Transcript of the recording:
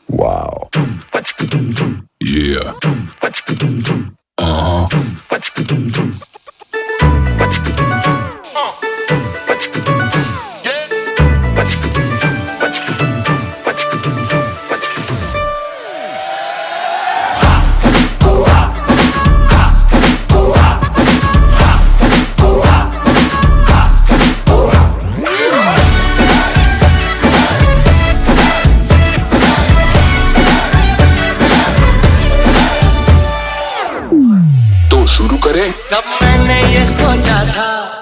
Wow. Yeah. Uh-huh. तो शुरू करें। कब मैंने ये सोचा था